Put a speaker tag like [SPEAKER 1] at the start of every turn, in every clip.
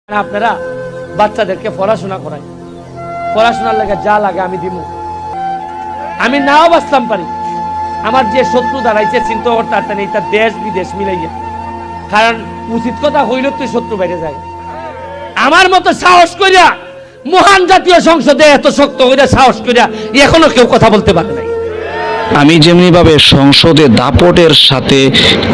[SPEAKER 1] আপনারা বাচ্চাদেরকে পড়াশোনা করাই, পড়াশোনার লাগে যা লাগে আমি দিব। আমি নাও বাঁচতাম পারি, আমার যে শত্রু দাঁড়াইছে চিন্তা করতে পারতেন এটা দেশ বিদেশ মিলাইয়া, কারণ উচিত কথা হইল তুই শত্রু বাইরে যায়। আমার মতো সাহস করিয়া মহান জাতীয় সংসদে এত শক্ত হইয়া সাহস করিয়া এখনো কেউ কথা বলতে পারে নাই।
[SPEAKER 2] আমি যেমনিভাবে সংসদে দাপটের সাথে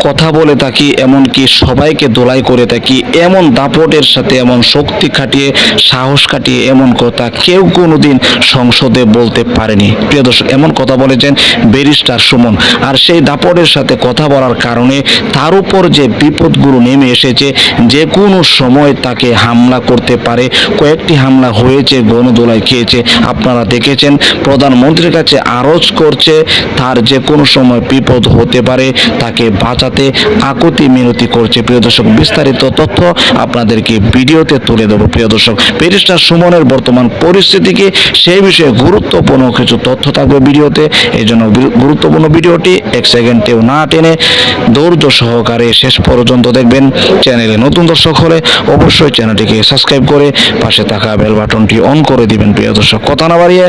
[SPEAKER 2] কথা বলে থাকি, এমনকি সবাইকে দোলাই করে থাকি, এমন দাপটের সাথে এমন শক্তি খাটিয়ে সাহস কাটিয়ে এমন কথা কেউ কোনোদিন সংসদে বলতে পারেনি। প্রিয় দর্শক, এমন কথা বলেছেন ব্যারিস্টার সুমন। আর সেই দাপটের সাথে কথা বলার কারণে তার উপর যে বিপদগুলো নেমে এসেছে, যে কোনো সময় তাকে হামলা করতে পারে। কয়েকটি হামলা হয়েছে, গণদোলাই খেয়েছে, আপনারা দেখেছেন। প্রধানমন্ত্রীর কাছে আরজ করছে তার যে কোনো সময় বিপদ হতে পারে, তাকে বাঁচাতে আকুতি মিনতি করছে। প্রিয় দর্শক, বিস্তারিত তথ্য আপনাদেরকে ভিডিওতে তুলে দেব। প্রিয় দর্শক, ব্যারিস্টার সুমনের বর্তমান পরিস্থিতি কি, সেই বিষয়ে গুরুত্বপূর্ণ কিছু তথ্য থাকবে ভিডিওতে। এই জন্য গুরুত্বপূর্ণ ভিডিওটি এক সেকেন্ডেও না টেনে ধৈর্য সহকারে শেষ পর্যন্ত দেখবেন। চ্যানেলে নতুন দর্শক হলে অবশ্যই চ্যানেলটিকে সাবস্ক্রাইব করে পাশে থাকা বেল বাটনটি অন করে দিবেন। প্রিয় দর্শক, কথা না বাড়িয়ে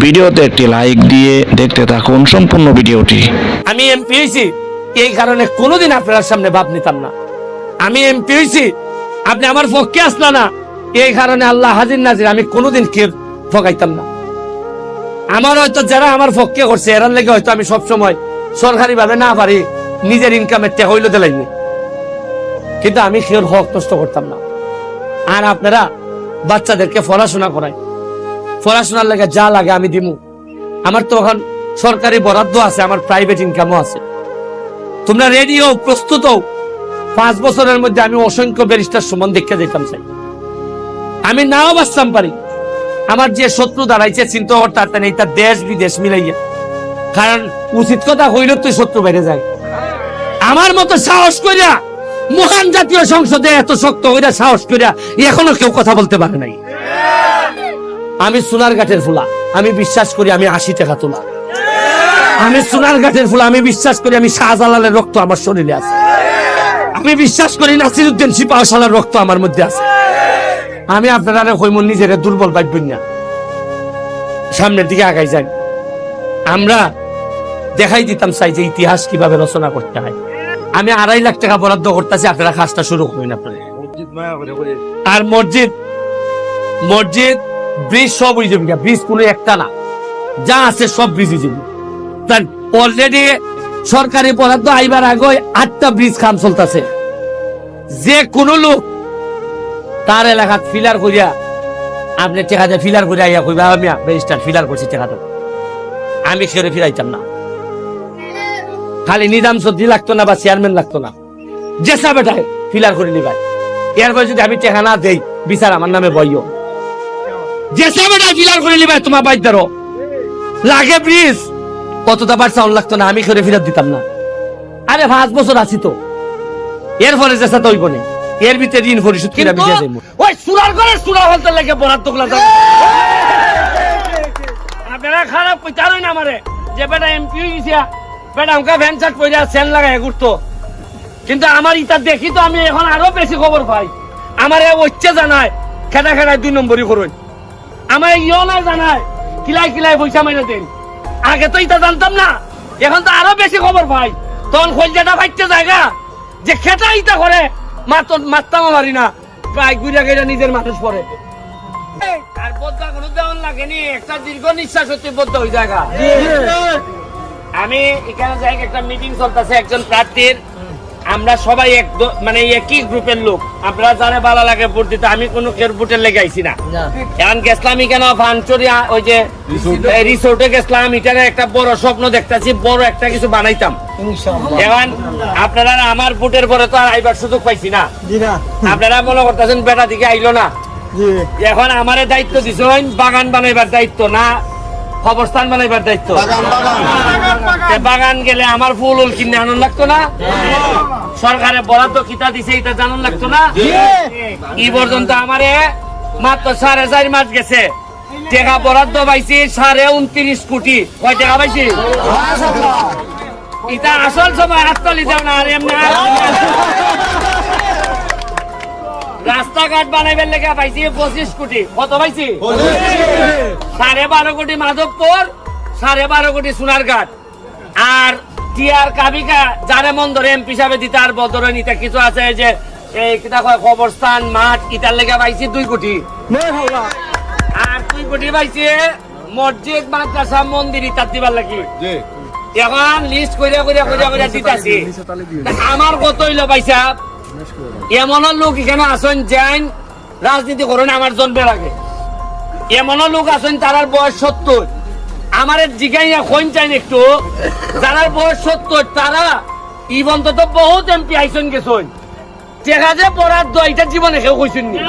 [SPEAKER 2] ভিডিওতে একটি লাইক দিয়ে দেখতে থাকুন সম্পূর্ণ ভিডিওটি।
[SPEAKER 1] আমি এমপি হয়েছি এই কারণে কোনোদিন আপনার সামনে ভাব নিতাম না। আমি এমপি হয়েছি আপনি আমার পক্ষে আসলা না, এই কারণে আল্লাহ হাজির নাজির আমি কোনোদিন কেউ ঠকাইতাম না। আমার হয়তো যারা আমার পক্ষে করছে এরার লেগে হয়তো আমি সবসময় সরকারি ভাবে না পারি নিজের ইনকামের টাকা হইলো দিলাইনি, কিন্তু আমি কেউর হক নষ্ট করতাম না। আর আপনারা বাচ্চাদেরকে পড়াশোনা করাই, পড়াশোনার লাগে যা লাগে আমি দিব। আমার তো এখন সরকারি বরাদ্দ আছে, আমার প্রাইভেট ইনকামও আছে। তোমরা রেডি হও, প্রস্তুত হও। 5 বছরের মধ্যে আমি অসংখ্য ব্যারিস্টার সুমন দেখে যেতাম চাই। আমি নাও বাঁচতাম পারি, আমার যে শত্রু দাঁড়াইছে চিন্তা করতে পারতেন এটা দেশ বিদেশ মিলাইয়া, কারণ উচিত কথা হইল তুই শত্রু বাইরে যায়। আমার মতো সাহস করিয়া মহান জাতীয় সংসদে এত শক্ত হইয়া সাহস করিয়া এখনো কেউ কথা বলতে পারে নাই। আমি সোনারঘাটের ফুলা, আমি বিশ্বাস করি আমি 80 টাকা তোলা। আমি সোনারঘাটের ফুলা, আমি বিশ্বাস করি আমি শাহজালালের রক্ত আমার শরীরে আছে। আমি বিশ্বাস করি নাসিরউদ্দিন সিপাহসালার রক্ত আমার মধ্যে আছে। আমি আপনারা হইমন নিজের দুর্বল ভাববেন না, সামনের দিকে আগাই যাই। আমরা দেখাই দিতাম চাই যে ইতিহাস কিভাবে রচনা করতে হয়। আমি 2.5 লাখ টাকা বরাদ্দ করতেছি, আপনারা কাজটা শুরু করবেন। আপনারা আর মসজিদ ব্রিজ সব হয়ে যাবে, ব্রিজ কোনো একটা না, যা আছে সব ব্রিজ হয়ে যাবে। অলরেডি সরকারি বরাদ্দ আইবার আগে 8টা ব্রিজ কাম চলতেছে। যে কোনো লোক তার এলাকাত ফিলার করিয়া আপনি টেকা দিয়ে ফিলার করিয়া আইয়া কইবা আমি ব্যারিস্টার ফিলার করছি, টেকা দেব। আমি সেরে ফিরাইতাম না। খালি নিজাম চৌধুরী লাগতো না বা চেয়ারম্যান লাগতো না, জেসা বেটায় ফিলার করে নিবাই। এরপর যদি আমি টেকা না দেই বিচার আমার নামে বইও। জেসা বেটায় ফিলার করে নিবাই, তোমার বাইদারও লাগে ব্রিজ কতটা বার চাউল লাগতো না, আমি করে ফিরাত দিতাম না। আরে 5 বছর আছি তো, এর ফলে চেষ্টা তো হইব না। এর ভিতরে ঋণ পরিশোধ করে বিজয় যাইব। ওই সুরার করে সুরা হলতে লাগে বরাদ্দ গুলা দাও। আপনারা খারাপ কইতারই না আমারে যে বেটা এমপি হইছিয়া বেটা আমকা ভ্যান চাট কইরা সেন লাগায় ঘুরতো, কিন্তু আমার ইটা দেখি তো আমি এখন আরো বেশি খবর পাই। আমারে ওইচ্ছে জানায় খেটা খেটায় 2 নম্বরই করুন, আমার ইও না জানায় কিলাই কিলাই পয়সা মাইনা দেন। আগে তো এটা জানতাম না, এখন তো আরো বেশি খবর পাই। তখন খোলজাটা ফাইতে জায়গা যে খেটা ইটা করে মারতাম মারি না, প্রায় গুড়া গেড়া নিজের মানুষ পরে। আর বদলা কোনো দেওয়ান লাগেনি, একটা দীর্ঘ নিঃশ্বাস হচ্ছে বদলা ওই জায়গা। আমি এখানে যাই, একটা মিটিং চলতেছে একজন প্রার্থীর। আমরা সবাই মানে একই গ্রুপের লোক। আপনারা যারা ভালো লাগে ভোট দিতে, আমি কোনো কেউ ভোটের লেগে আইছি না। এখন গেছিলাম এখানে ফানচরিয়া ওই যে রিসোর্টে গেছিলাম, এটার একটা বড় স্বপ্ন দেখতেছি, বড় একটা কিছু বানাইতাম। এখন আপনারা আমার ভোটের পরে তো আর আইবার সুযোগ পাইছি না। আপনারা মনে করতেছেন বেটা দিকে আইলো না। এখন আমারে দায়িত্ব দিছেন বাগান বানাইবার দায়িত্ব, না কবরস্থান বানাইবার দায়িত্ব। বাগান গেলে আমার ফুল উল কিনে আনন্দ লাগতো না? সরকারে বরাদ্দ কিতা দিছে এটা জানান লাগতো না? এই পর্যন্ত আমারে মাত্র 4.5 মাস গেছে, টাকা বরাদ্দ পাইছি 29.5 কোটি। কয় টাকা পাইছি? এটা আসল সময় হাততালি দেও না। আর এমনি রাস্তাঘাট বানাইবার লেগে পাইছি 25 কোটি। কত পাইছি? 12.5 কোটি মাধবপুর, 12.5 কোটি সোনারঘাট। আর টিআর কাবিকা যারে মন ধরে এমপি হিসাবে দিতে আর বদরে নিতে কিছু আছে যে এই কিতা কয় কবরস্থান মাঠ ইটার লেগে পাইছি 2 কোটি। আর 2 কোটি পাইছি মসজিদ মাদ্রাসা মন্দির ইত্যাদি দিবার লাগি। এখন লিস্ট কইরা দিতাছি। আমার কত হইলো পয়সা? এমন লোক এখানে আসেন যাইন রাজনীতি করেন আমার জন্মের আগে। এমন লোক আছেন তার বয়স 70। আমার জিগাইয়া কোন চাইন একটু যার বয়স 70 তারা ইবন্ত তো বহুত এমপি আইসন গেছেন। টেকা যে পড়ার দইটা জীবনে কেউ কইছেন নি।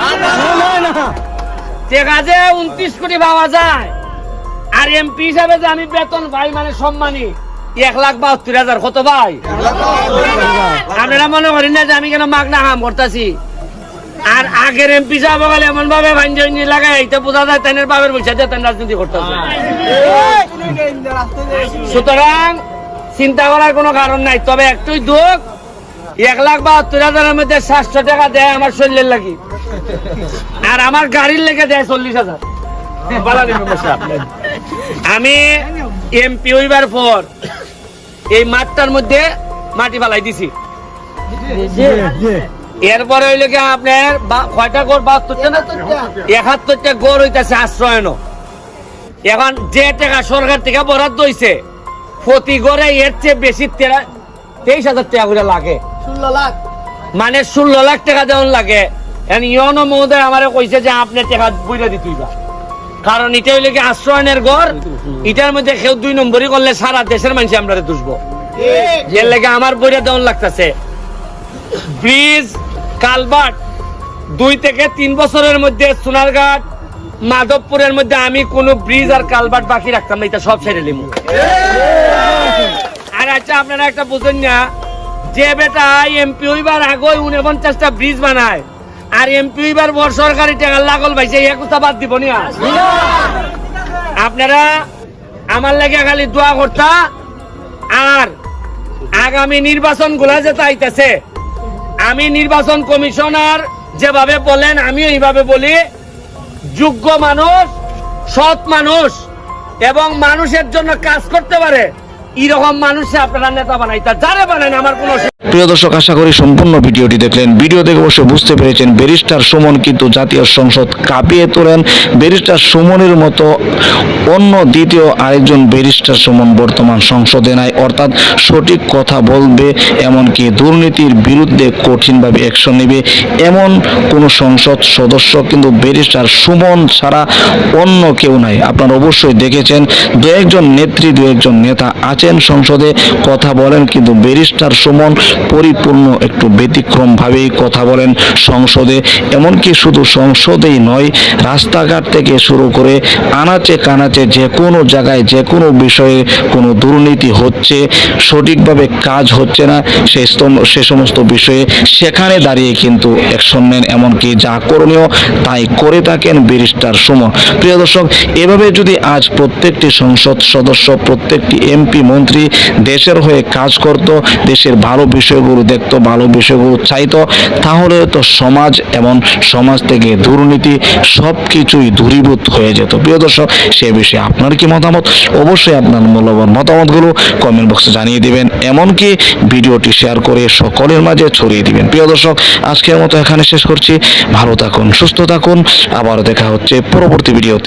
[SPEAKER 1] টেকা যে 29 কোটি পাওয়া যায়। আর এমপি হিসাবে যে আমি বেতন ভাই মানে সম্মানী 1,72,000। কত ভাই? আপনারা মনে করেন না যে আমি কেন মাগনা হাম করতেছি। আর আগের এমপি সাহেব গেলে এমন ভাবে ভাঞ্জি লাগাই এটা বোঝা যায় তাদের বাবের পয়সা দিয়ে তার রাজনীতি করতেছে। সুতরাং চিন্তা করার কোনো কারণ নাই। তবে একটুই দুঃখ 1,72,000 মধ্যে 700 টাকা দেয় আমার শরীরের লাগি, আর আমার গাড়ির লেগে দেয় 40,000। আমি এমপি হইবার পর এই মাঠটার মধ্যে মাটি ফালাই দিছি। এরপরে হইলে কি আপনার কয়টা গড়? 71টা গড় হইতেছে আশ্রয়ন। এখন যে টাকা সরকার থেকে বরাদ্দ হইছে প্রতি গড়ে এর চেয়ে বেশি 23,000 টাকা করে লাগে। 16 লাখ মানে 16 লাখ টাকা দেওয়ান লাগে। ইয়নো মহোদয় আমারে কইছে যে আপনি টাকা বইরা দিতেই বা, কারণ এটা হইলে কি আশ্রয়নের ঘর। এটার মধ্যে কেউ 2 নম্বরই করলে সারা দেশের মানুষ আমরা দুষবো। এর লেগে আমার বইরা দেওয়ান লাগতেছে। ব্রিজ কালভার্ট 2 থেকে 3 বছরের মধ্যে সোনারঘাট মাধবপুরের মধ্যে আমি কোন ব্রিজ আর কালভার্ট বাকি রাখতাম না, এটা সব ছেড়ে নিব। আর আচ্ছা আপনারা একটা বুঝেন না যে বেটা এমপি হইবার আগে 49টা ব্রিজ বানায় আর এমপি হইবার বড় সরকারি টাকা লাগল ভাইছে এক কথা বাদ দিব না। আপনারা আমার লাগে খালি দোয়া করতা। আর আগামী নির্বাচন গুলা যে আইতেছে আমি নির্বাচন কমিশনার যেভাবে বলেন আমি এইভাবে বলি, যোগ্য মানুষ, সৎ মানুষ এবং মানুষের জন্য কাজ করতে পারে এরকম মানুষে আপনারা নেতা বানাইতা। যারে বানান আমার কোনো।
[SPEAKER 2] প্রিয় দর্শক, আশা করি সম্পূর্ণ ভিডিওটি দেখলেন। ভিডিও দেখে অবশ্যই বুঝতে পেরেছেন ব্যারিস্টার সুমন কিন্তু জাতীয় সংসদ কাঁপিয়ে তোলেন। ব্যারিস্টার সুমনের মতো অন্য দ্বিতীয় আরেকজন ব্যারিস্টার সুমন বর্তমান সংসদে নাই, অর্থাৎ সঠিক কথা বলবে, এমনকি দুর্নীতির বিরুদ্ধে কঠিনভাবে অ্যাকশন নেবে এমন কোনো সংসদ সদস্য কিন্তু ব্যারিস্টার সুমন ছাড়া অন্য কেউ নাই। আপনারা অবশ্যই দেখেছেন 2-1জন নেত্রী 2-1জন নেতা আছেন সংসদে কথা বলেন, কিন্তু ব্যারিস্টার সুমন পরিপূর্ণ একটু ব্যতিক্রম ভাবেই কথা বলেন সংসদে। এমনকি শুধু সংসদেই নয়, রাস্তাঘাট থেকে শুরু করে আনাচে কানাচে যে কোনো জায়গায় যে কোনো বিষয়ে কোনো দুর্নীতি হচ্ছে, সঠিকভাবে কাজ হচ্ছে না, সে সমস্ত বিষয়ে সেখানে দাঁড়িয়ে কিন্তু অ্যাকশন নেন, এমনকি যা করণীয় তাই করে থাকেন ব্যারিস্টার সুমন। প্রিয় দর্শক, এভাবে যদি আজ প্রত্যেকটি সংসদ সদস্য, প্রত্যেকটি এমপি মন্ত্রী দেশের হয়ে কাজ করত, দেশের ভালো বিষয়গুলো দেখতো, ভালো বিষয়গুলো চাইতো, তাহলে তো সমাজ এবং সমাজ থেকে দুর্নীতি সব কিছুই দূরীভূত হয়ে যেত। প্রিয় দর্শক, সে বিষয়ে আপনার কি মতামত? অবশ্যই আপনার মূল্যবান মতামতগুলো কমেন্ট বক্সে জানিয়ে দিবেন, এমনকি ভিডিওটি শেয়ার করে সকলের মাঝে ছড়িয়ে দিবেন। প্রিয় দর্শক, আজকের মতো এখানে শেষ করছি। ভালো থাকুন, সুস্থ থাকুন, আবার দেখা হচ্ছে পরবর্তী ভিডিওতে।